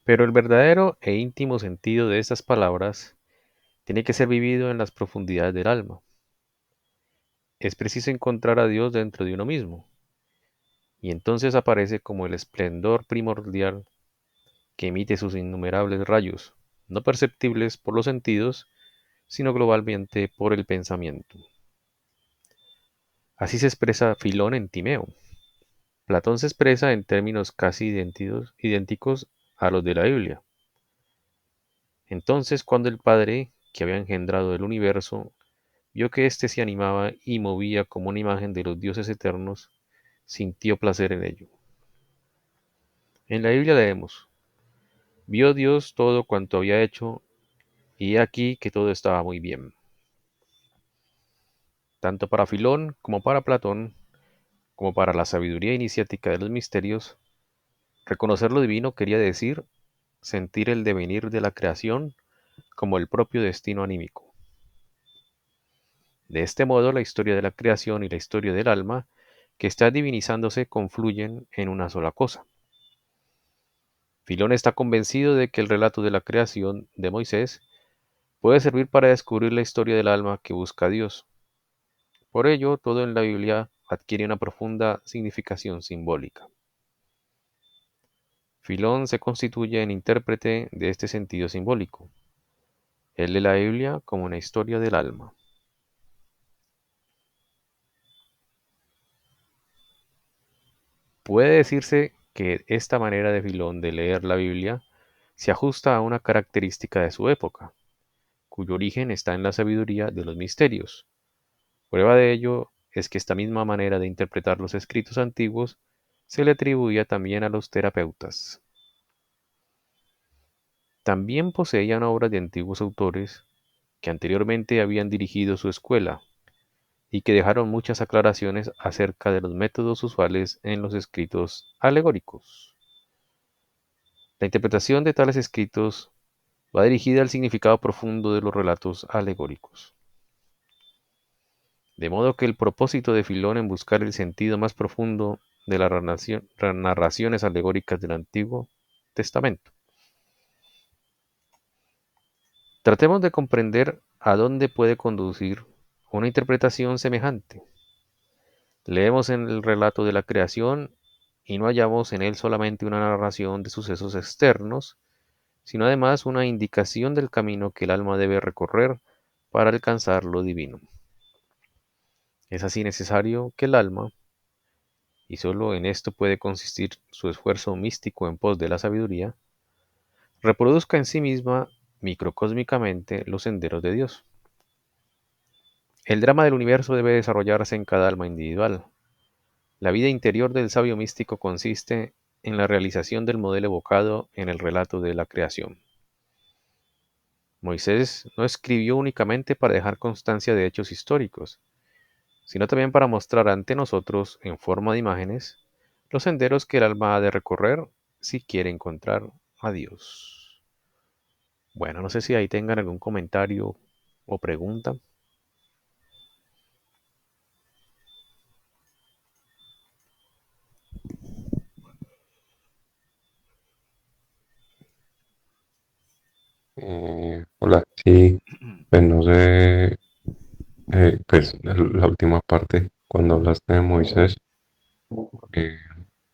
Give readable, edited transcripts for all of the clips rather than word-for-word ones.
Pero el verdadero e íntimo sentido de estas palabras tiene que ser vivido en las profundidades del alma. Es preciso encontrar a Dios dentro de uno mismo, y entonces aparece como el esplendor primordial que emite sus innumerables rayos, no perceptibles por los sentidos, sino globalmente por el pensamiento. Así se expresa Filón en Timeo. Platón se expresa en términos casi idénticos a los de la Biblia. Entonces, cuando el Padre, que había engendrado el universo, vio que éste se animaba y movía como una imagen de los dioses eternos, sintió placer en ello. En la Biblia leemos, vio Dios todo cuanto había hecho, y he aquí que todo estaba muy bien. Tanto para Filón como para Platón, como para la sabiduría iniciática de los misterios, reconocer lo divino quería decir sentir el devenir de la creación como el propio destino anímico. De este modo, la historia de la creación y la historia del alma, que está divinizándose, confluyen en una sola cosa. Filón está convencido de que el relato de la creación de Moisés puede servir para descubrir la historia del alma que busca a Dios. Por ello, todo en la Biblia adquiere una profunda significación simbólica. Filón se constituye en intérprete de este sentido simbólico. Él lee la Biblia como una historia del alma. Puede decirse que esta manera de Filón de leer la Biblia se ajusta a una característica de su época, cuyo origen está en la sabiduría de los misterios. Prueba de ello es que esta misma manera de interpretar los escritos antiguos se le atribuía también a los terapeutas. También poseían obras de antiguos autores que anteriormente habían dirigido su escuela y que dejaron muchas aclaraciones acerca de los métodos usuales en los escritos alegóricos. La interpretación de tales escritos va dirigida al significado profundo de los relatos alegóricos. De modo que el propósito de Filón en buscar el sentido más profundo de las narraciones alegóricas del Antiguo Testamento. Tratemos de comprender a dónde puede conducir una interpretación semejante. Leemos en el relato de la creación y no hallamos en él solamente una narración de sucesos externos, sino además una indicación del camino que el alma debe recorrer para alcanzar lo divino. Es así necesario que el alma, y sólo en esto puede consistir su esfuerzo místico en pos de la sabiduría, reproduzca en sí misma microcósmicamente los senderos de Dios. El drama del universo debe desarrollarse en cada alma individual. La vida interior del sabio místico consiste en la realización del modelo evocado en el relato de la creación. Moisés no escribió únicamente para dejar constancia de hechos históricos, sino también para mostrar ante nosotros, en forma de imágenes, los senderos que el alma ha de recorrer si quiere encontrar a Dios. Bueno, no sé si ahí tengan algún comentario o pregunta. Hola, sí, pues no sé, pues la última parte, cuando hablaste de Moisés, eh,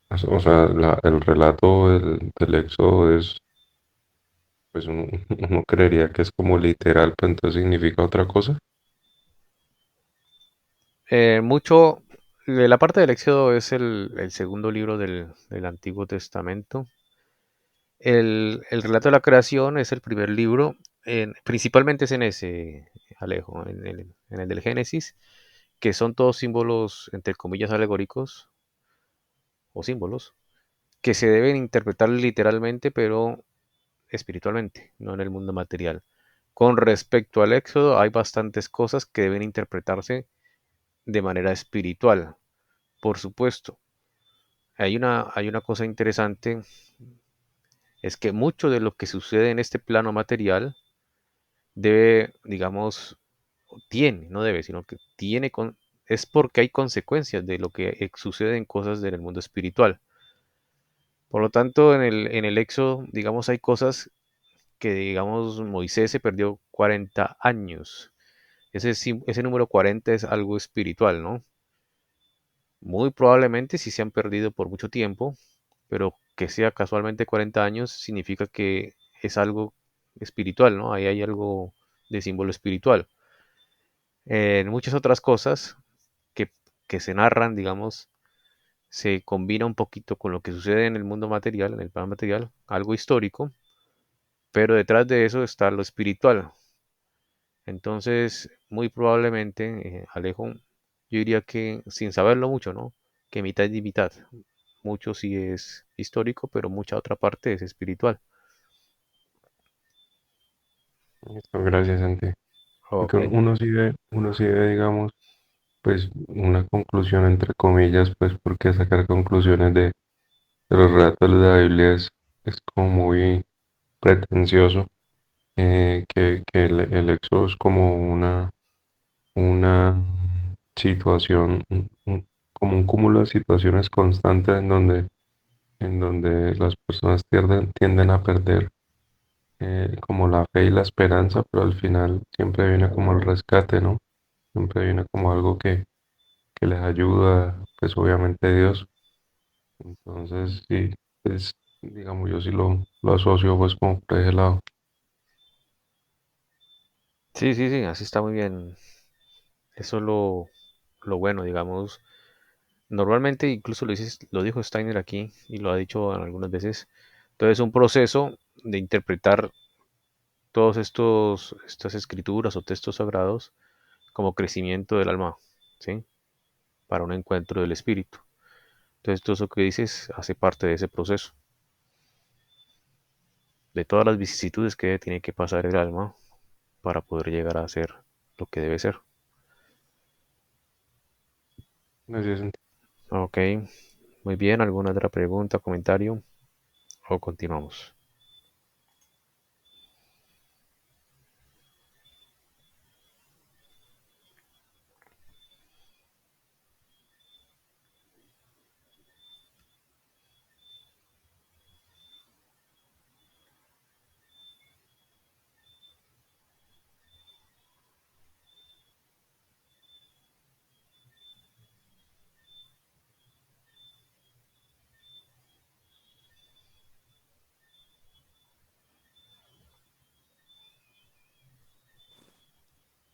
o sea, el relato del Éxodo es, pues uno, uno creería que es como literal, pero entonces significa otra cosa. Mucho, la parte del Éxodo es el segundo libro del Antiguo Testamento. El relato de la creación es el primer libro, principalmente es en ese, Alejo, en el del Génesis, que son todos símbolos, entre comillas, alegóricos o símbolos, que se deben interpretar literalmente, pero espiritualmente, no en el mundo material. Con respecto al Éxodo, hay bastantes cosas que deben interpretarse de manera espiritual, por supuesto. Hay una cosa interesante, es que mucho de lo que sucede en este plano material debe, digamos, tiene, no debe, sino que tiene, es porque hay consecuencias de lo que sucede en cosas del mundo espiritual. Por lo tanto, en el Éxodo, digamos, hay cosas que, digamos, Moisés se perdió 40 años. Ese número 40 es algo espiritual, ¿no? Muy probablemente sí se han perdido por mucho tiempo, pero que sea casualmente 40 años significa que es algo espiritual, ¿no? Ahí hay algo de símbolo espiritual. En muchas otras cosas que, que se narran, digamos, se combina un poquito con lo que sucede en el mundo material, en el plano material, algo histórico, pero detrás de eso está lo espiritual. Entonces, muy probablemente, Alejo, yo diría que sin saberlo mucho, ¿no? Que mitad y mitad. Mucho sí es histórico, pero mucha otra parte es espiritual. Listo, gracias, Santi. Porque Ok. uno sí ve, digamos, pues una conclusión entre comillas, pues porque sacar conclusiones de los relatos de la Biblia es como muy pretencioso, que el éxodo es como una situación, como un cúmulo de situaciones constantes en donde las personas tienden a perder como la fe y la esperanza, pero al final siempre viene como el rescate, ¿no? Siempre viene como algo que les ayuda, pues obviamente Dios. Entonces, sí, es, digamos, yo sí lo asocio pues como por ese lado. Sí, sí, sí, así está muy bien. Eso es lo bueno, digamos. Normalmente, incluso lo dijo Steiner aquí y lo ha dicho algunas veces. Entonces, un proceso de interpretar todos estas escrituras o textos sagrados como crecimiento del alma, ¿sí? Para un encuentro del espíritu. Entonces, todo eso que dices hace parte de ese proceso, de todas las vicisitudes que tiene que pasar el alma para poder llegar a ser lo que debe ser. Así es. Ok, muy bien. ¿Alguna otra pregunta, comentario? ¿O continuamos?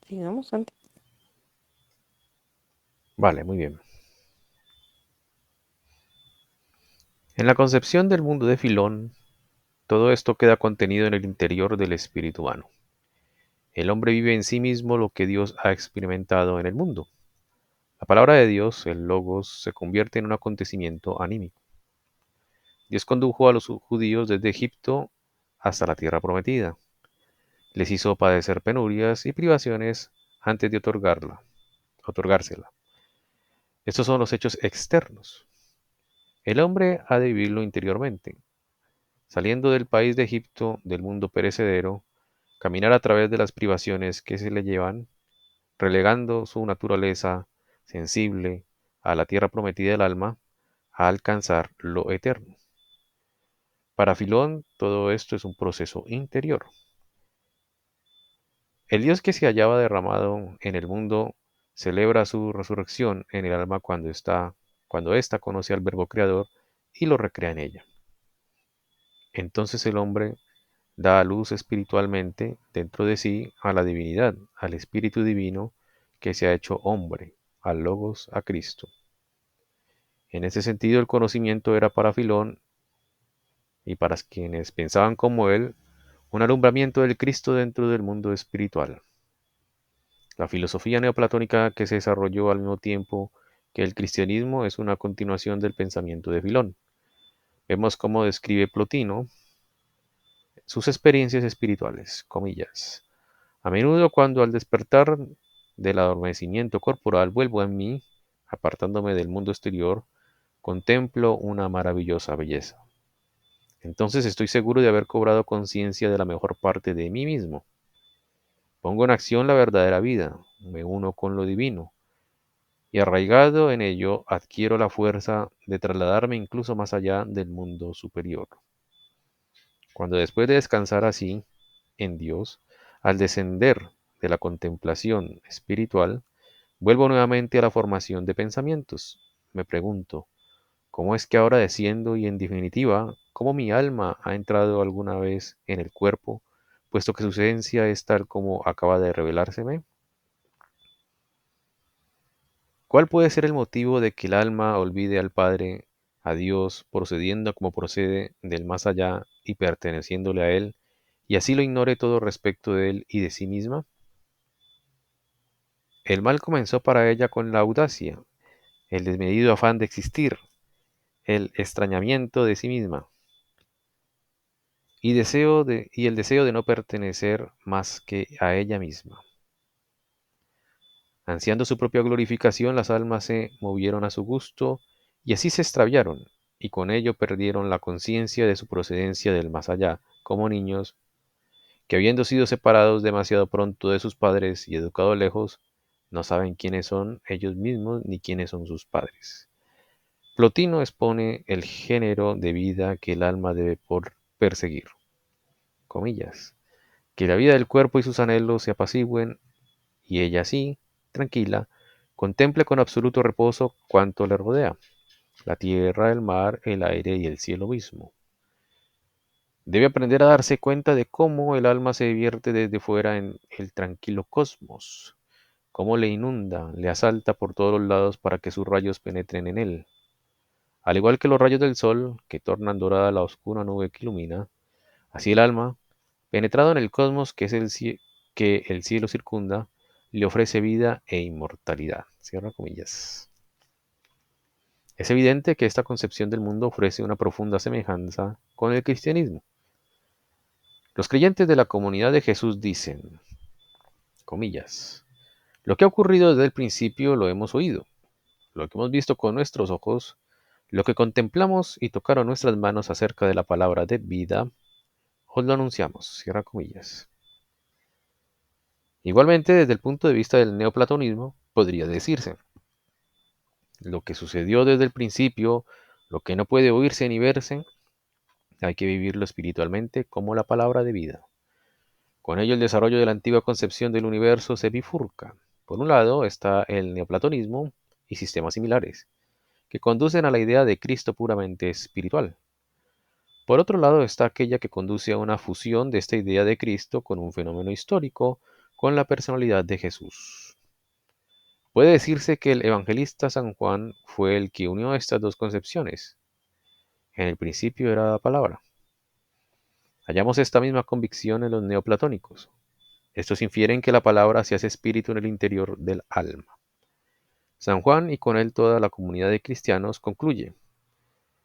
Sigamos, Santi. Vale, muy bien. En la concepción del mundo de Filón, todo esto queda contenido en el interior del espíritu humano. El hombre vive en sí mismo lo que Dios ha experimentado en el mundo. La palabra de Dios, el Logos, se convierte en un acontecimiento anímico. Dios condujo a los judíos desde Egipto hasta la tierra prometida. Les hizo padecer penurias y privaciones antes de otorgársela. Estos son los hechos externos. El hombre ha de vivirlo interiormente, saliendo del país de Egipto, del mundo perecedero, caminar a través de las privaciones que se le llevan, relegando su naturaleza sensible a la tierra prometida del alma, a alcanzar lo eterno. Para Filón, todo esto es un proceso interior. El Dios que se hallaba derramado en el mundo celebra su resurrección en el alma cuando ésta conoce al Verbo Creador y lo recrea en ella. Entonces el hombre da a luz espiritualmente dentro de sí a la divinidad, al Espíritu Divino que se ha hecho hombre, al Logos, a Cristo. En ese sentido, el conocimiento era para Filón y para quienes pensaban como él, un alumbramiento del Cristo dentro del mundo espiritual. La filosofía neoplatónica que se desarrolló al mismo tiempo que el cristianismo es una continuación del pensamiento de Filón. Vemos cómo describe Plotino sus experiencias espirituales, comillas. A menudo cuando al despertar del adormecimiento corporal vuelvo en mí, apartándome del mundo exterior, contemplo una maravillosa belleza. Entonces estoy seguro de haber cobrado conciencia de la mejor parte de mí mismo. Pongo en acción la verdadera vida, me uno con lo divino, y arraigado en ello adquiero la fuerza de trasladarme incluso más allá del mundo superior. Cuando después de descansar así en Dios, al descender de la contemplación espiritual, vuelvo nuevamente a la formación de pensamientos. Me pregunto, ¿cómo es que ahora desciendo y en definitiva, cómo mi alma ha entrado alguna vez en el cuerpo, puesto que su esencia es tal como acaba de revelárseme? ¿Cuál puede ser el motivo de que el alma olvide al Padre, a Dios, procediendo como procede del más allá y perteneciéndole a Él, y así lo ignore todo respecto de Él y de sí misma? El mal comenzó para ella con la audacia, el desmedido afán de existir, el extrañamiento de sí misma y el deseo de no pertenecer más que a ella misma. Ansiando su propia glorificación, las almas se movieron a su gusto y así se extraviaron, y con ello perdieron la conciencia de su procedencia del más allá, como niños que habiendo sido separados demasiado pronto de sus padres y educados lejos, no saben quiénes son ellos mismos ni quiénes son sus padres. Plotino expone el género de vida que el alma debe por perseguir, comillas, que la vida del cuerpo y sus anhelos se apacigüen y ella así, tranquila, contemple con absoluto reposo cuanto le rodea, la tierra, el mar, el aire y el cielo mismo. Debe aprender a darse cuenta de cómo el alma se vierte desde fuera en el tranquilo cosmos, cómo le inunda, le asalta por todos los lados para que sus rayos penetren en él. Al igual que los rayos del sol, que tornan dorada la oscura nube que ilumina, así el alma, penetrado en el cosmos que el cielo circunda, le ofrece vida e inmortalidad. Cierra comillas. Es evidente que esta concepción del mundo ofrece una profunda semejanza con el cristianismo. Los creyentes de la comunidad de Jesús dicen, comillas, lo que ha ocurrido desde el principio lo hemos oído, lo que hemos visto con nuestros ojos, lo que contemplamos y tocaron nuestras manos acerca de la palabra de vida, os lo anunciamos, cierra comillas. Igualmente, desde el punto de vista del neoplatonismo, podría decirse, lo que sucedió desde el principio, lo que no puede oírse ni verse, hay que vivirlo espiritualmente como la palabra de vida. Con ello el desarrollo de la antigua concepción del universo se bifurca. Por un lado está el neoplatonismo y sistemas similares, que conducen a la idea de Cristo puramente espiritual. Por otro lado está aquella que conduce a una fusión de esta idea de Cristo con un fenómeno histórico, con la personalidad de Jesús. Puede decirse que el evangelista San Juan fue el que unió estas dos concepciones. En el principio era la palabra. Hallamos esta misma convicción en los neoplatónicos. Estos infieren que la palabra se hace espíritu en el interior del alma. San Juan y con él toda la comunidad de cristianos concluye,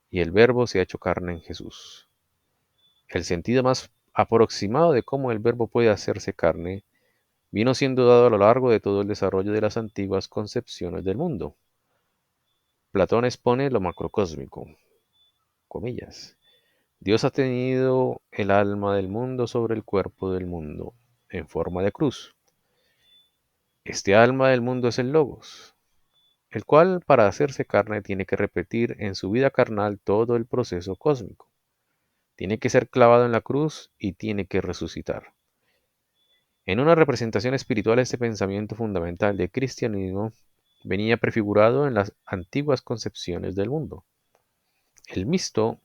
y el verbo se ha hecho carne en Jesús. El sentido más aproximado de cómo el verbo puede hacerse carne vino siendo dado a lo largo de todo el desarrollo de las antiguas concepciones del mundo. Platón expone lo macrocósmico, comillas. Dios ha tenido el alma del mundo sobre el cuerpo del mundo, en forma de cruz. Este alma del mundo es el Logos, el cual para hacerse carne tiene que repetir en su vida carnal todo el proceso cósmico. Tiene que ser clavado en la cruz y tiene que resucitar. En una representación espiritual, este pensamiento fundamental del cristianismo venía prefigurado en las antiguas concepciones del mundo. El misto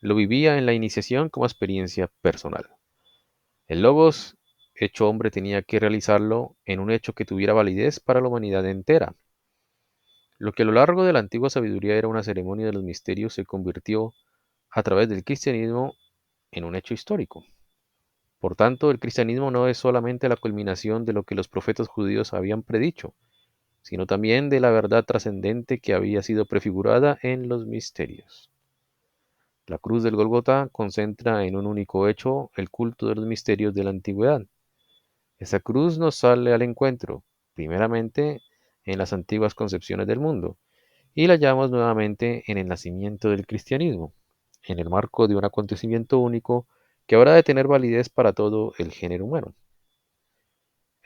lo vivía en la iniciación como experiencia personal. El Logos, hecho hombre, tenía que realizarlo en un hecho que tuviera validez para la humanidad entera. Lo que a lo largo de la antigua sabiduría era una ceremonia de los misterios se convirtió, a través del cristianismo, en un hecho histórico. Por tanto, el cristianismo no es solamente la culminación de lo que los profetas judíos habían predicho, sino también de la verdad trascendente que había sido prefigurada en los misterios. La cruz del Gólgota concentra en un único hecho el culto de los misterios de la antigüedad. Esa cruz nos sale al encuentro, primeramente, en las antiguas concepciones del mundo, y la hallamos nuevamente en el nacimiento del cristianismo, en el marco de un acontecimiento único que habrá de tener validez para todo el género humano.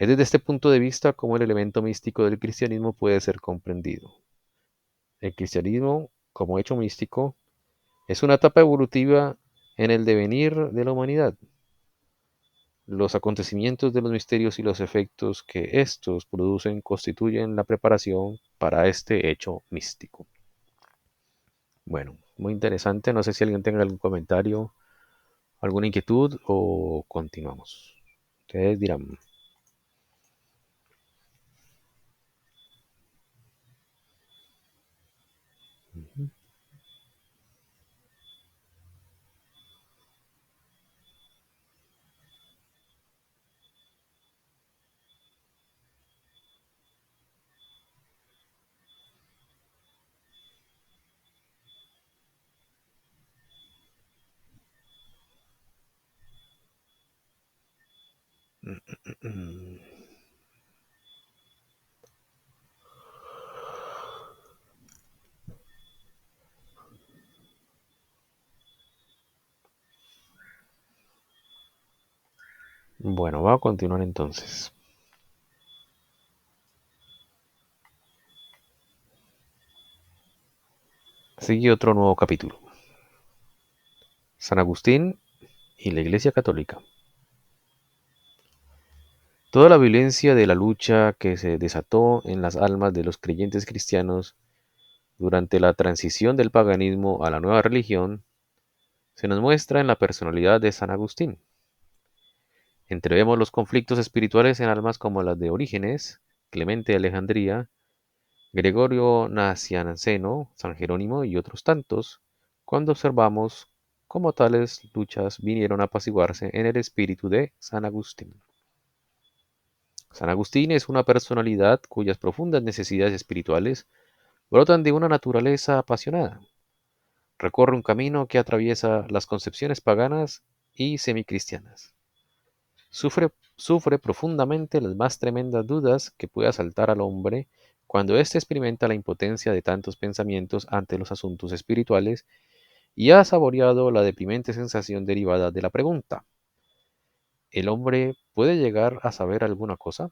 Es desde este punto de vista como el elemento místico del cristianismo puede ser comprendido. El cristianismo, como hecho místico, es una etapa evolutiva en el devenir de la humanidad. Los acontecimientos de los misterios y los efectos que estos producen constituyen la preparación para este hecho místico. Bueno, muy interesante. No sé si alguien tenga algún comentario, alguna inquietud o continuamos. Ustedes dirán. Bueno, va a continuar entonces. Sigue otro nuevo capítulo. San Agustín y la Iglesia Católica. Toda la violencia de la lucha que se desató en las almas de los creyentes cristianos durante la transición del paganismo a la nueva religión se nos muestra en la personalidad de San Agustín. Entrevemos los conflictos espirituales en almas como las de Orígenes, Clemente de Alejandría, Gregorio Nacianceno, San Jerónimo y otros tantos, cuando observamos cómo tales luchas vinieron a apaciguarse en el espíritu de San Agustín. San Agustín es una personalidad cuyas profundas necesidades espirituales brotan de una naturaleza apasionada. Recorre un camino que atraviesa las concepciones paganas y semicristianas. Sufre profundamente las más tremendas dudas que puede asaltar al hombre cuando éste experimenta la impotencia de tantos pensamientos ante los asuntos espirituales y ha saboreado la deprimente sensación derivada de la pregunta: ¿el hombre puede llegar a saber alguna cosa?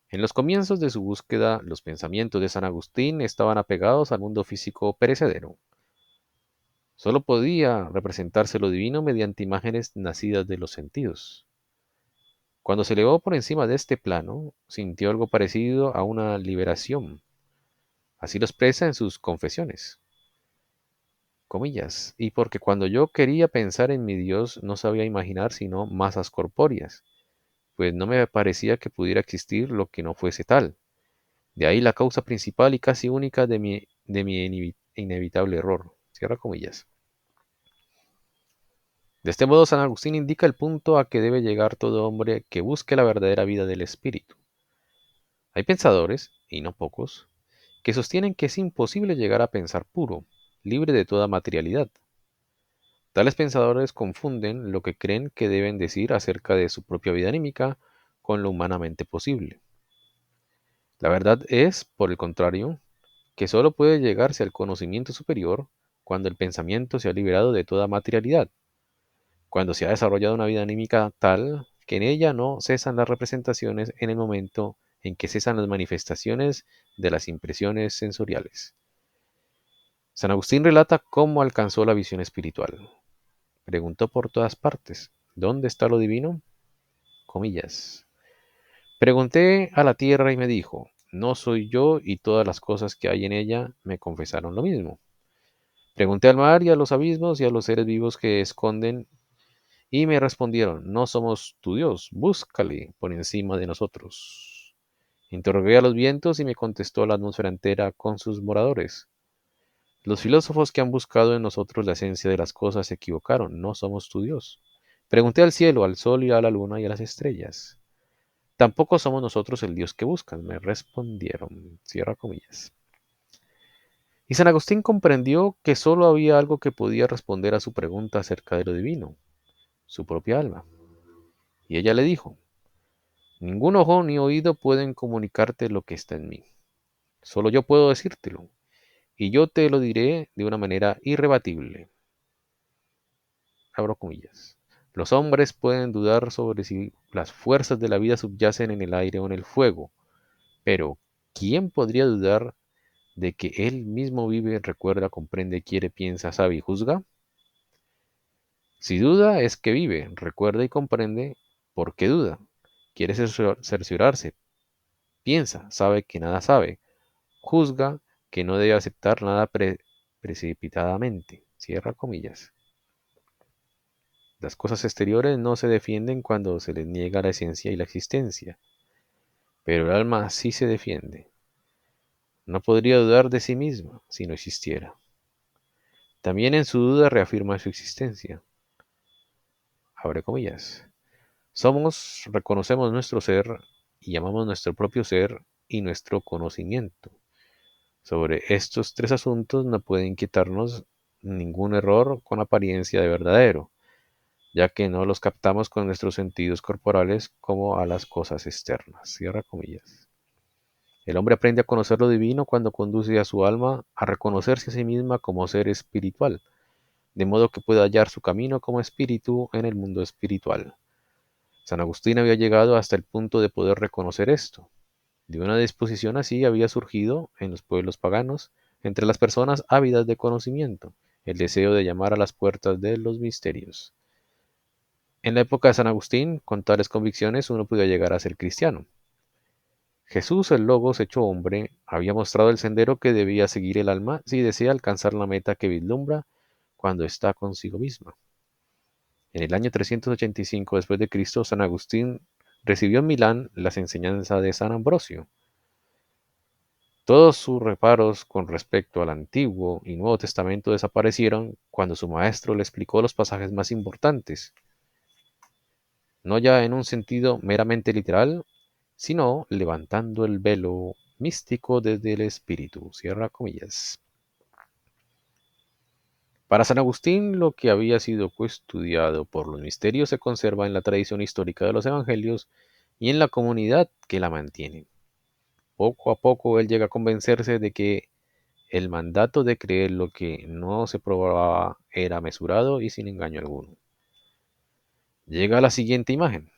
En los comienzos de su búsqueda, los pensamientos de San Agustín estaban apegados al mundo físico perecedero. Solo podía representarse lo divino mediante imágenes nacidas de los sentidos. Cuando se elevó por encima de este plano, sintió algo parecido a una liberación. Así lo expresa en sus confesiones. Comillas. Y porque cuando yo quería pensar en mi Dios, no sabía imaginar sino masas corpóreas, pues no me parecía que pudiera existir lo que no fuese tal. De ahí la causa principal y casi única de mi inevitable error. Cierra comillas. De este modo, San Agustín indica el punto a que debe llegar todo hombre que busque la verdadera vida del espíritu. Hay pensadores, y no pocos, que sostienen que es imposible llegar a pensar puro, libre de toda materialidad. Tales pensadores confunden lo que creen que deben decir acerca de su propia vida anímica con lo humanamente posible. La verdad es, por el contrario, que sólo puede llegarse al conocimiento superior cuando el pensamiento se ha liberado de toda materialidad, cuando se ha desarrollado una vida anímica tal que en ella no cesan las representaciones en el momento en que cesan las manifestaciones de las impresiones sensoriales. San Agustín relata cómo alcanzó la visión espiritual. Preguntó por todas partes: ¿dónde está lo divino? Comillas. Pregunté a la tierra y me dijo: no soy yo, y todas las cosas que hay en ella me confesaron lo mismo. Pregunté al mar y a los abismos y a los seres vivos que esconden, y me respondieron: no somos tu Dios, búscale por encima de nosotros. Interrogué a los vientos y me contestó la atmósfera entera con sus moradores: los filósofos que han buscado en nosotros la esencia de las cosas se equivocaron, no somos tu Dios. Pregunté al cielo, al sol y a la luna y a las estrellas: tampoco somos nosotros el Dios que buscan, me respondieron. Cierra comillas. Y San Agustín comprendió que sólo había algo que podía responder a su pregunta acerca de lo divino: su propia alma. Y ella le dijo: ningún ojo ni oído pueden comunicarte lo que está en mí. Solo yo puedo decírtelo, y yo te lo diré de una manera irrebatible. Abro comillas. Los hombres pueden dudar sobre si las fuerzas de la vida subyacen en el aire o en el fuego, pero ¿quién podría dudar de que él mismo vive, recuerda, comprende, quiere, piensa, sabe y juzga? Si duda es que vive, recuerda y comprende por qué duda. Quiere cerciorarse, piensa, sabe que nada sabe, juzga que no debe aceptar nada precipitadamente. Cierra comillas. Las cosas exteriores no se defienden cuando se les niega la esencia y la existencia, pero el alma sí se defiende. No podría dudar de sí misma si no existiera. También en su duda reafirma su existencia. Abre comillas. Reconocemos nuestro ser y llamamos nuestro propio ser y nuestro conocimiento. Sobre estos tres asuntos no puede inquietarnos ningún error con apariencia de verdadero, ya que no los captamos con nuestros sentidos corporales como a las cosas externas. Cierra comillas. El hombre aprende a conocer lo divino cuando conduce a su alma a reconocerse a sí misma como ser espiritual, de modo que pueda hallar su camino como espíritu en el mundo espiritual. San Agustín había llegado hasta el punto de poder reconocer esto. De una disposición así había surgido en los pueblos paganos, entre las personas ávidas de conocimiento, el deseo de llamar a las puertas de los misterios. En la época de San Agustín, con tales convicciones uno podía llegar a ser cristiano. Jesús, el Logos hecho hombre, había mostrado el sendero que debía seguir el alma si desea alcanzar la meta que vislumbra cuando está consigo misma. En el año 385 después de Cristo, San Agustín recibió en Milán las enseñanzas de San Ambrosio. Todos sus reparos con respecto al Antiguo y Nuevo Testamento desaparecieron cuando su maestro le explicó los pasajes más importantes, no ya en un sentido meramente literal, sino levantando el velo místico desde el espíritu. Cierra comillas. Para San Agustín, lo que había sido custodiado por los misterios se conserva en la tradición histórica de los evangelios y en la comunidad que la mantiene. Poco a poco él llega a convencerse de que el mandato de creer lo que no se probaba era mesurado y sin engaño alguno. Llega a la siguiente imagen.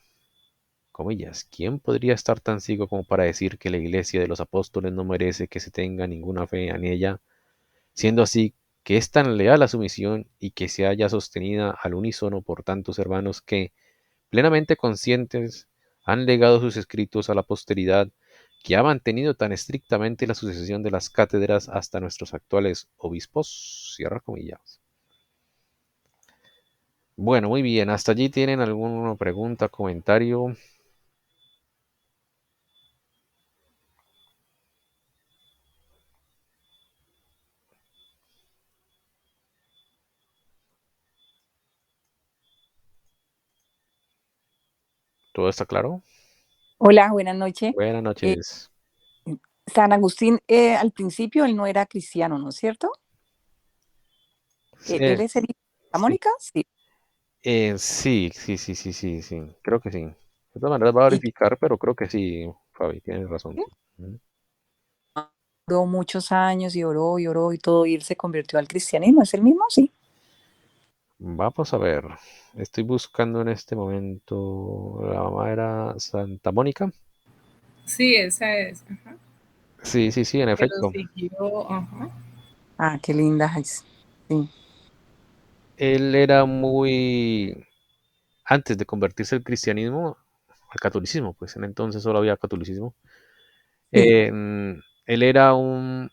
Comillas, ¿quién podría estar tan ciego como para decir que la iglesia de los apóstoles no merece que se tenga ninguna fe en ella, siendo así que es tan leal a su misión y que se haya sostenida al unísono por tantos hermanos que, plenamente conscientes, han legado sus escritos a la posteridad, que ha mantenido tan estrictamente la sucesión de las cátedras hasta nuestros actuales obispos? Cierra comillas. Bueno, muy bien, hasta allí tienen alguna pregunta, comentario. ¿Todo está claro? Hola, buenas noches. Buenas Eh, noches. San Agustín, al principio él no era cristiano, ¿no es cierto? ¿Él es el hijo de Sí, Mónica? Sí. sí, creo que sí. De todas maneras va a Y verificar, pero creo que sí, Fabi, tienes razón. Ujú. oró muchos años y oró y todo, y él se convirtió al cristianismo. ¿Es el mismo? Sí. Vamos a ver, estoy buscando en este momento, la mamá era Santa Mónica. Sí, esa es. Ajá. Sí, en Que lo efecto. siguió. Ajá. Ah, qué linda. Ay, sí. Él era muy, antes de convertirse al cristianismo, al catolicismo, pues en entonces solo había catolicismo. Sí. Él era un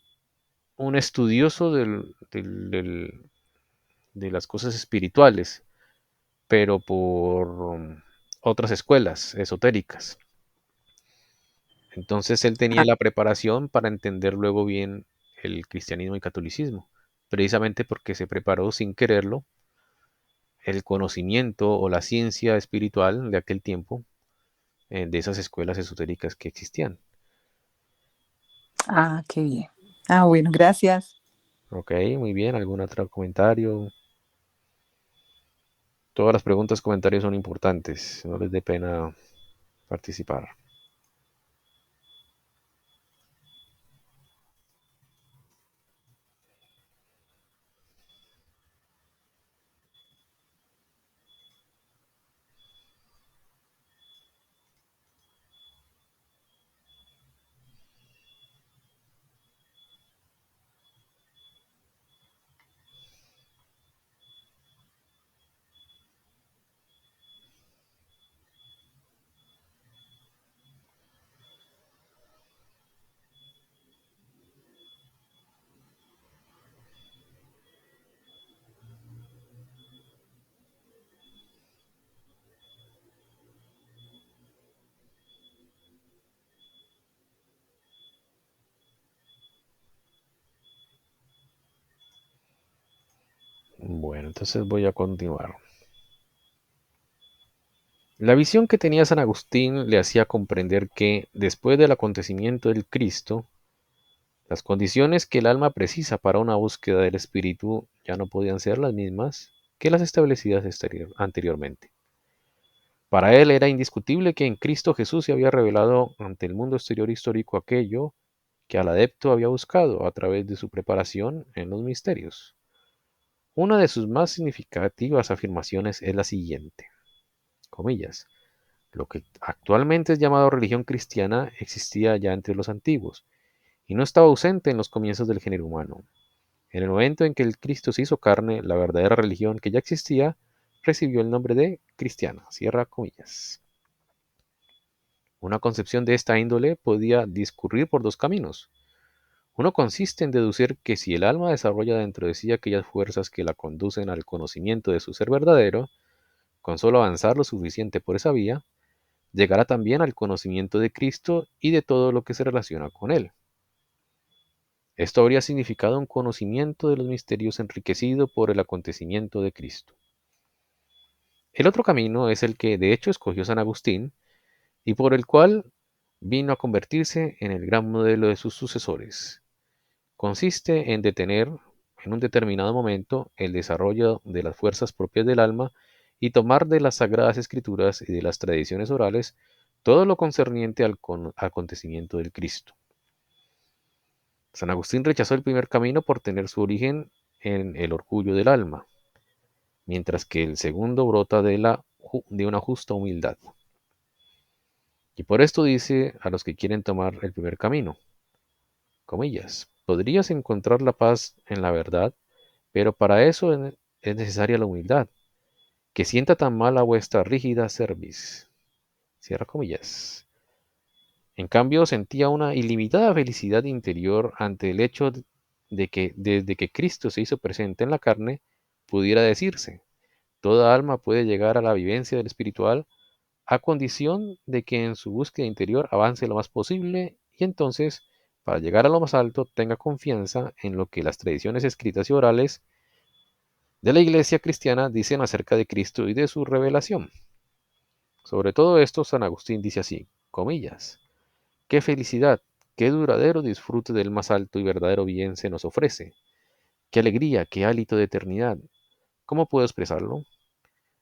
estudioso de las cosas espirituales, pero por otras escuelas esotéricas. Entonces él tenía Ah, la preparación para entender luego bien el cristianismo y catolicismo, precisamente porque se preparó sin quererlo el conocimiento o la ciencia espiritual de aquel tiempo, de esas escuelas esotéricas que existían. qué bien. Ah, bueno, gracias. Ok, muy bien. ¿Algún otro comentario? Todas las preguntas, comentarios son importantes. No les dé pena participar. Bueno, entonces voy a continuar. La visión que tenía San Agustín le hacía comprender que, después del acontecimiento del Cristo, las condiciones que el alma precisa para una búsqueda del espíritu ya no podían ser las mismas que las establecidas anteriormente. Para él era indiscutible que en Cristo Jesús se había revelado ante el mundo exterior histórico aquello que al adepto había buscado a través de su preparación en los misterios. Una de sus más significativas afirmaciones es la siguiente, comillas, lo que actualmente es llamado religión cristiana existía ya entre los antiguos y no estaba ausente en los comienzos del género humano. En el momento en que el Cristo se hizo carne, la verdadera religión que ya existía recibió el nombre de cristiana, cierra comillas. Una concepción de esta índole podía discurrir por dos caminos. Uno consiste en deducir que si el alma desarrolla dentro de sí aquellas fuerzas que la conducen al conocimiento de su ser verdadero, con solo avanzar lo suficiente por esa vía, llegará también al conocimiento de Cristo y de todo lo que se relaciona con él. Esto habría significado un conocimiento de los misterios enriquecido por el acontecimiento de Cristo. El otro camino es el que de hecho escogió San Agustín y por el cual vino a convertirse en el gran modelo de sus sucesores. Consiste en detener en un determinado momento el desarrollo de las fuerzas propias del alma y tomar de las sagradas escrituras y de las tradiciones orales todo lo concerniente al acontecimiento del Cristo. San Agustín rechazó el primer camino por tener su origen en el orgullo del alma, mientras que el segundo brota de una justa humildad. Y por esto dice a los que quieren tomar el primer camino, comillas, podrías encontrar la paz en la verdad, pero para eso es necesaria la humildad, que sienta tan mal a vuestra rígida cerviz. Cierra comillas. En cambio, sentía una ilimitada felicidad interior ante el hecho de que desde que Cristo se hizo presente en la carne, pudiera decirse, toda alma puede llegar a la vivencia del espiritual a condición de que en su búsqueda interior avance lo más posible y entonces, para llegar a lo más alto, tenga confianza en lo que las tradiciones escritas y orales de la Iglesia cristiana dicen acerca de Cristo y de su revelación. Sobre todo esto, San Agustín dice así, comillas, qué felicidad, qué duradero disfrute del más alto y verdadero bien se nos ofrece, qué alegría, qué hálito de eternidad. ¿Cómo puedo expresarlo?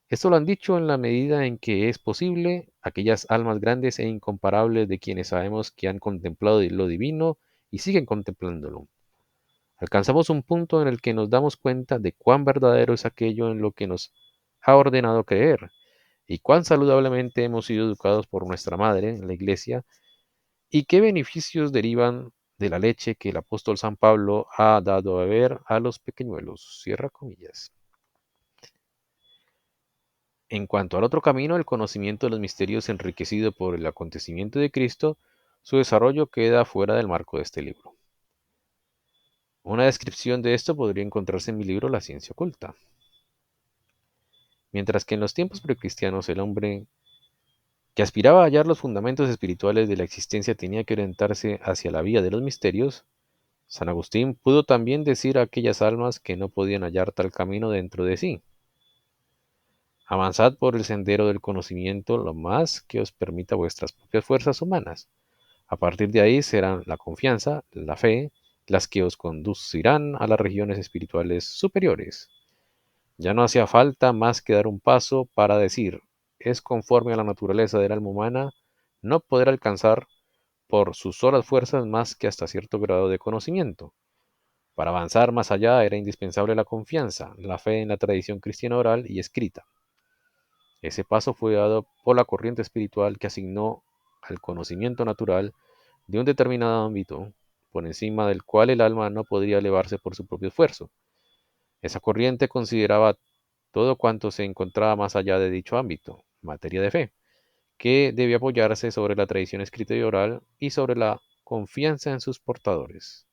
Esto lo han dicho en la medida en que es posible aquellas almas grandes e incomparables de quienes sabemos que han contemplado lo divino y siguen contemplándolo. Alcanzamos un punto en el que nos damos cuenta de cuán verdadero es aquello en lo que nos ha ordenado creer y cuán saludablemente hemos sido educados por nuestra madre, la Iglesia, y qué beneficios derivan de la leche que el apóstol San Pablo ha dado a beber a los pequeñuelos. Cierra comillas. En cuanto al otro camino, el conocimiento de los misterios enriquecido por el acontecimiento de Cristo, su desarrollo queda fuera del marco de este libro. Una descripción de esto podría encontrarse en mi libro La ciencia oculta. Mientras que en los tiempos precristianos el hombre que aspiraba a hallar los fundamentos espirituales de la existencia tenía que orientarse hacia la vía de los misterios, San Agustín pudo también decir a aquellas almas que no podían hallar tal camino dentro de sí. Avanzad por el sendero del conocimiento lo más que os permita vuestras propias fuerzas humanas. A partir de ahí serán la confianza, la fe, las que os conducirán a las regiones espirituales superiores. Ya no hacía falta más que dar un paso para decir, es conforme a la naturaleza del alma humana no poder alcanzar por sus solas fuerzas más que hasta cierto grado de conocimiento. Para avanzar más allá era indispensable la confianza, la fe en la tradición cristiana oral y escrita. Ese paso fue dado por la corriente espiritual que asignó al conocimiento natural de un determinado ámbito, por encima del cual el alma no podría elevarse por su propio esfuerzo. Esa corriente consideraba todo cuanto se encontraba más allá de dicho ámbito, materia de fe, que debía apoyarse sobre la tradición escrita y oral y sobre la confianza en sus portadores.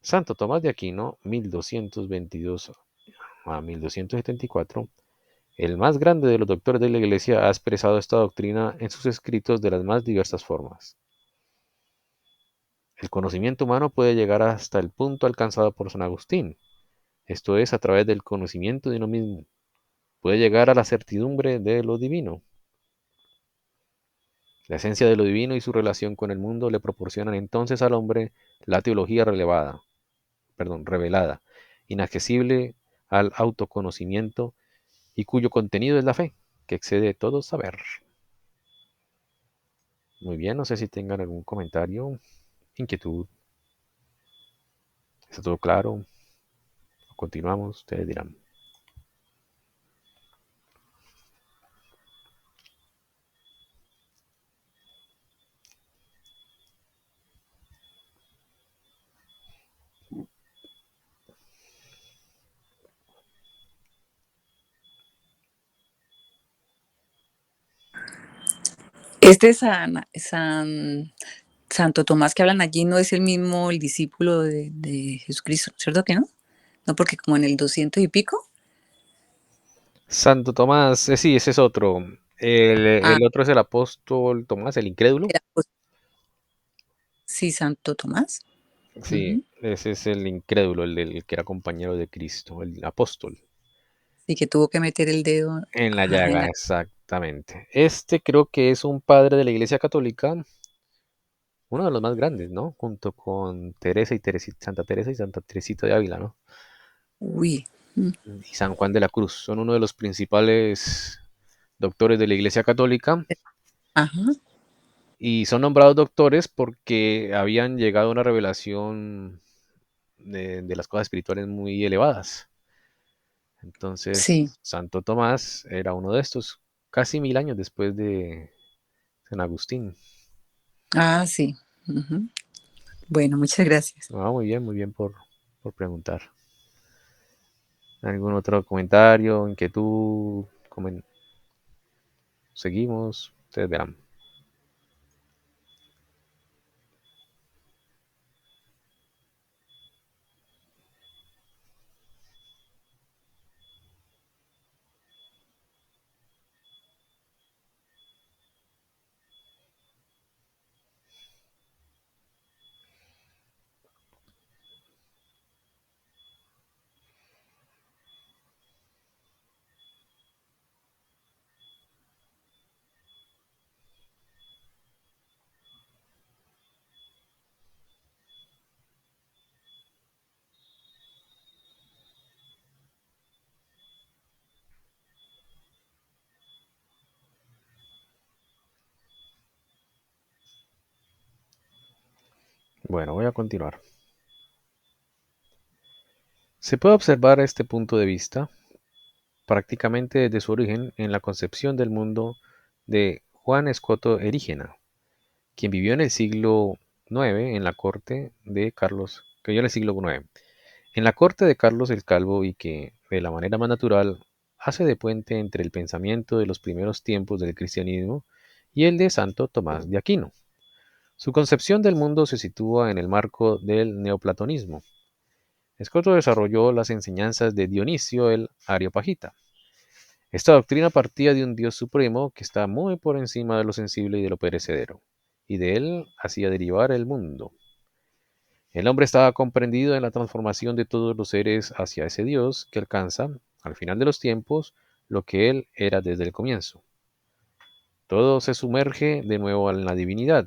Santo Tomás de Aquino, 1222 a 1274, el más grande de los doctores de la Iglesia, ha expresado esta doctrina en sus escritos de las más diversas formas. El conocimiento humano puede llegar hasta el punto alcanzado por San Agustín. esto es, a través del conocimiento de uno mismo. Puede llegar a la certidumbre de lo divino. La esencia de lo divino y su relación con el mundo le proporcionan entonces al hombre la teología revelada, inaccesible al autoconocimiento y cuyo contenido es la fe, que excede todo saber. Muy bien, no sé si tengan algún comentario, inquietud. ¿Está todo claro? Continuamos, ustedes dirán. Este Santo Tomás que hablan allí no es el mismo, el discípulo de Jesucristo, ¿cierto que no? No, porque como en el 200 y pico. Santo Tomás, sí, ese es otro. Ah, El otro es el apóstol Tomás, el incrédulo. era, pues, sí, Santo Tomás. Sí, Ujú. ese es el incrédulo, el que era compañero de Cristo, el apóstol. Sí, que tuvo que meter el dedo, En la ajá, llaga, exactamente. Este creo que es un padre de la Iglesia Católica, uno de los más grandes, ¿no? Junto con Santa Teresa y Santa Teresita de Ávila, ¿no? uy, Y San Juan de la Cruz. Son uno de los principales doctores de la Iglesia Católica ajá, y son nombrados doctores porque habían llegado a una revelación de las cosas espirituales muy elevadas. Entonces, sí, Santo Tomás era uno de estos, casi 1000 años después de San Agustín. sí. Ujú. Bueno, muchas gracias. Ah, muy bien por preguntar. ¿Algún otro comentario, inquietud? Seguimos, ustedes verán. Bueno, voy a continuar. Se puede observar este punto de vista prácticamente desde su origen en la concepción del mundo de Juan Escoto Erígena, quien vivió en el siglo IX en la corte de Carlos, que vivió en el siglo IX, en la corte de Carlos el Calvo y que, de la manera más natural, hace de puente entre el pensamiento de los primeros tiempos del cristianismo y el de Santo Tomás de Aquino. Su concepción del mundo se sitúa en el marco del neoplatonismo. Escoto desarrolló las enseñanzas de Dionisio el Areopagita. Esta doctrina partía de un Dios supremo que está muy por encima de lo sensible y de lo perecedero, y de él hacía derivar el mundo. El hombre estaba comprendido en la transformación de todos los seres hacia ese Dios que alcanza, al final de los tiempos, lo que él era desde el comienzo. Todo se sumerge de nuevo en la divinidad,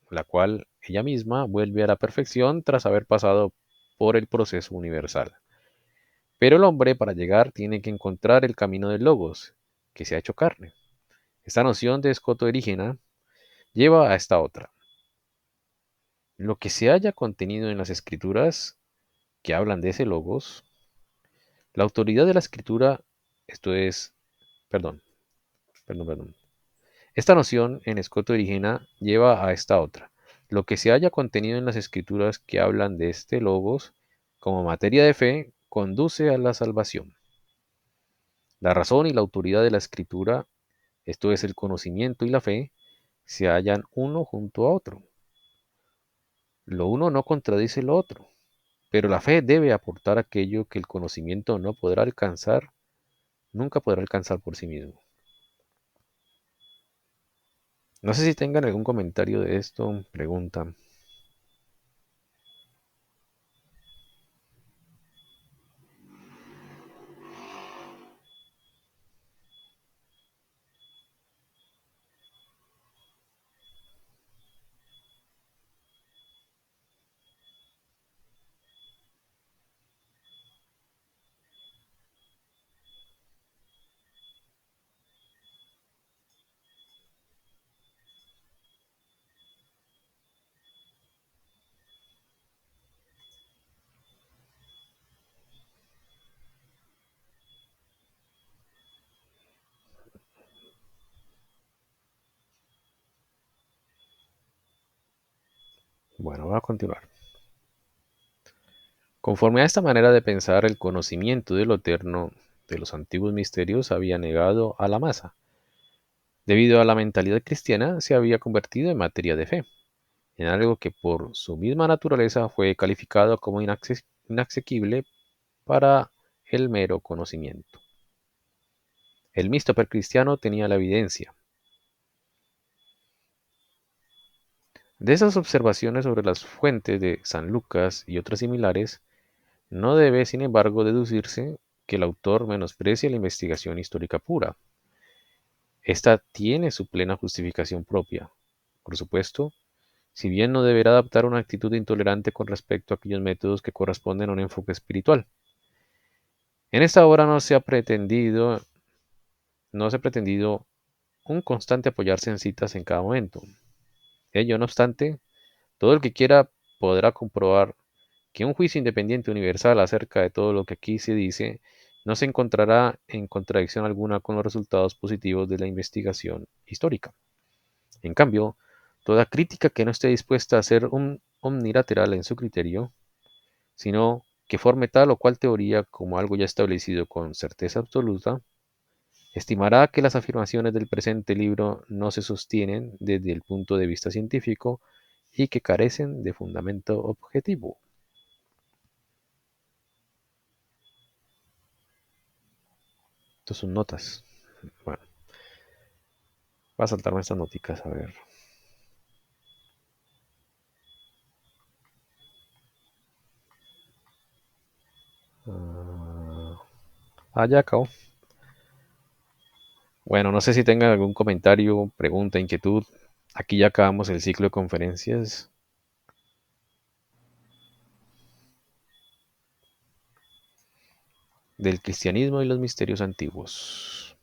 la cual ella misma vuelve a la perfección tras haber pasado por el proceso universal. Pero el hombre, para llegar, tiene que encontrar el camino del Logos, que se ha hecho carne. Esta noción de escoto erígena lleva a esta otra. Lo que se haya contenido en las escrituras que hablan de ese Logos, la autoridad de la escritura, esto es, perdón, perdón. Esta noción en escoto erígena lleva a esta otra. Lo que se haya contenido en las escrituras que hablan de este Logos como materia de fe conduce a la salvación. La razón y la autoridad de la escritura, esto es el conocimiento y la fe, se hallan uno junto a otro. Lo uno no contradice lo otro, pero la fe debe aportar aquello que el conocimiento no podrá alcanzar, nunca podrá alcanzar por sí mismo. No sé si tengan algún comentario de esto, pregunta. Bueno, voy a continuar. Conforme a esta manera de pensar, el conocimiento de lo eterno de los antiguos misterios había negado a la masa. Debido a la mentalidad cristiana, se había convertido en materia de fe, en algo que por su misma naturaleza fue calificado como inasequible para el mero conocimiento. El misto precristiano tenía la evidencia. De esas observaciones sobre las fuentes de San Lucas y otras similares, no debe, sin embargo, deducirse que el autor menosprecia la investigación histórica pura. Esta tiene su plena justificación propia. Por supuesto, si bien no deberá adoptar una actitud intolerante con respecto a aquellos métodos que corresponden a un enfoque espiritual. En esta obra no se ha pretendido un constante apoyarse en citas en cada momento. Ello no obstante, todo el que quiera podrá comprobar que un juicio independiente universal acerca de todo lo que aquí se dice no se encontrará en contradicción alguna con los resultados positivos de la investigación histórica. En cambio, toda crítica que no esté dispuesta a ser omnilateral en su criterio, sino que forme tal o cual teoría como algo ya establecido con certeza absoluta, estimará que las afirmaciones del presente libro no se sostienen desde el punto de vista científico y que carecen de fundamento objetivo. Estas son notas. Bueno, voy a saltarme estas noticas a ver. Ya acabó. Bueno, no sé si tengan algún comentario, pregunta, inquietud. Aquí ya acabamos el ciclo de conferencias del cristianismo y los misterios antiguos.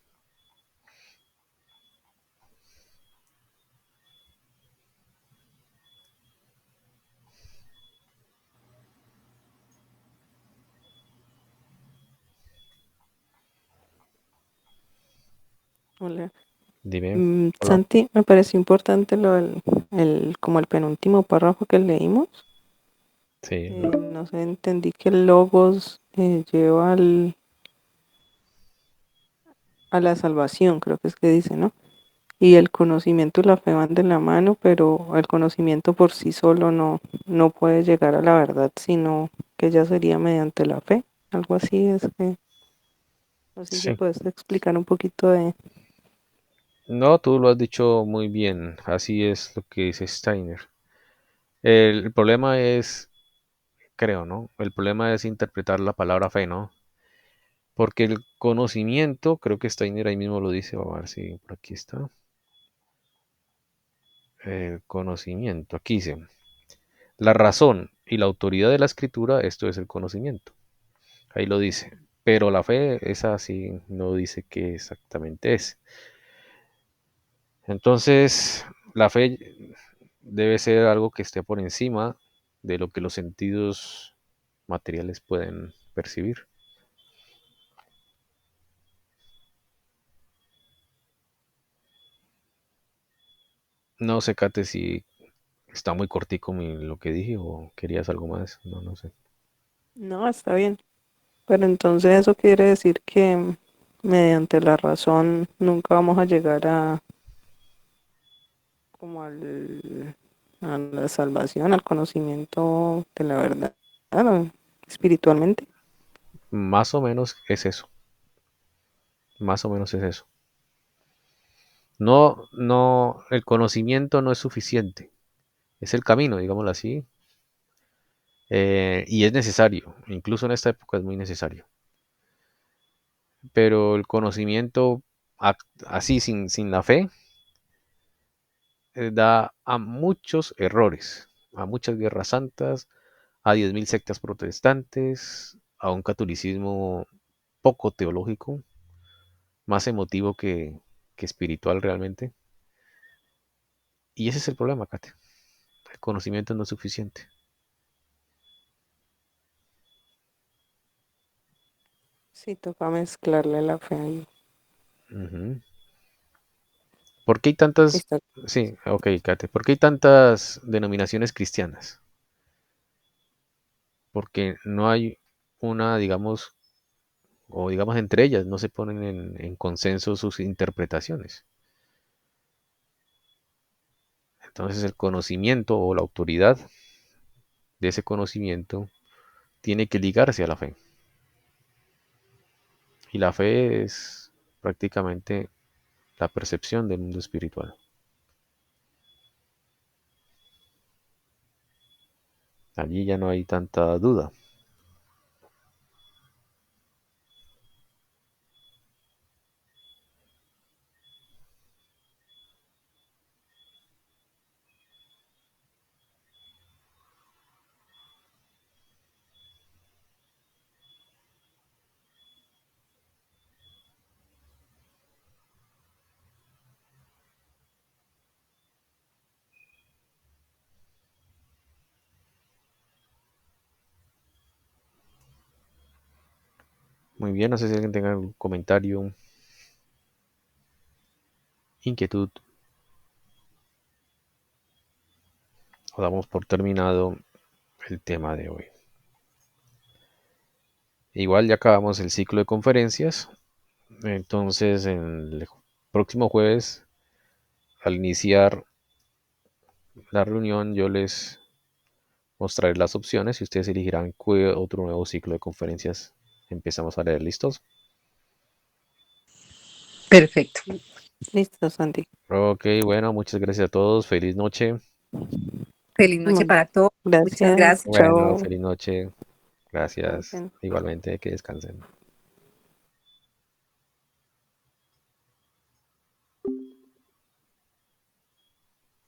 Hola. Dime. Hola. Santi, me pareció importante como el penúltimo párrafo que leímos. Sí. No sé, entendí que el logos lleva a la salvación, creo que es que dice, ¿no? Y el conocimiento y la fe van de la mano, pero el conocimiento por sí solo no puede llegar a la verdad, sino que ya sería mediante la fe. Algo así es que, no sé si Sí. puedes explicar un poquito de... No, tú lo has dicho muy bien. Así es lo que dice Steiner. El problema es, creo, ¿no? El problema es interpretar la palabra fe, ¿no? Porque el conocimiento, creo que Steiner ahí mismo lo dice, vamos a ver si por aquí está. El conocimiento, aquí dice, la razón y la autoridad de la escritura, esto es el conocimiento. Ahí lo dice. Pero la fe, esa sí no dice qué exactamente es. Entonces, la fe debe ser algo que esté por encima de lo que los sentidos materiales pueden percibir. No sé, Kate, si está muy cortico lo que dije o querías algo más. No, no sé. No, está bien. Pero entonces eso quiere decir que mediante la razón nunca vamos a llegar a como a la salvación, al conocimiento de la verdad, ¿no? Espiritualmente. Más o menos es eso. Más o menos es eso. No, no, el conocimiento no es suficiente. Es el camino, digámoslo así. Y es necesario. Incluso en esta época es muy necesario. Pero el conocimiento así, sin la fe, da a muchos errores, a muchas guerras santas, a 10.000 sectas protestantes, a un catolicismo poco teológico, más emotivo que espiritual realmente. Y ese es el problema, Kate. El conocimiento no es suficiente. Sí, toca mezclarle la fe ahí. Ujú. ¿Por qué hay tantas, Está- sí, ok, Kate, ¿por qué hay tantas denominaciones cristianas? Porque no hay una, digamos, o digamos entre ellas, no se ponen en consenso sus interpretaciones. Entonces el conocimiento o la autoridad de ese conocimiento tiene que ligarse a la fe. Y la fe es prácticamente la percepción del mundo espiritual. Allí ya no hay tanta duda. Muy bien, no sé si alguien tenga algún comentario, inquietud, o damos por terminado el tema de hoy. Igual ya acabamos el ciclo de conferencias, entonces en el próximo jueves, al iniciar la reunión, yo les mostraré las opciones y ustedes elegirán qué otro nuevo ciclo de conferencias empezamos a leer. ¿Listos? Perfecto. Listo, Santi. Ok, bueno, muchas gracias a todos. Feliz noche. Feliz noche Bueno, para todos. Muchas gracias. gracias. Bueno, Chao. feliz noche. Gracias. Descansen. Igualmente, que descansen.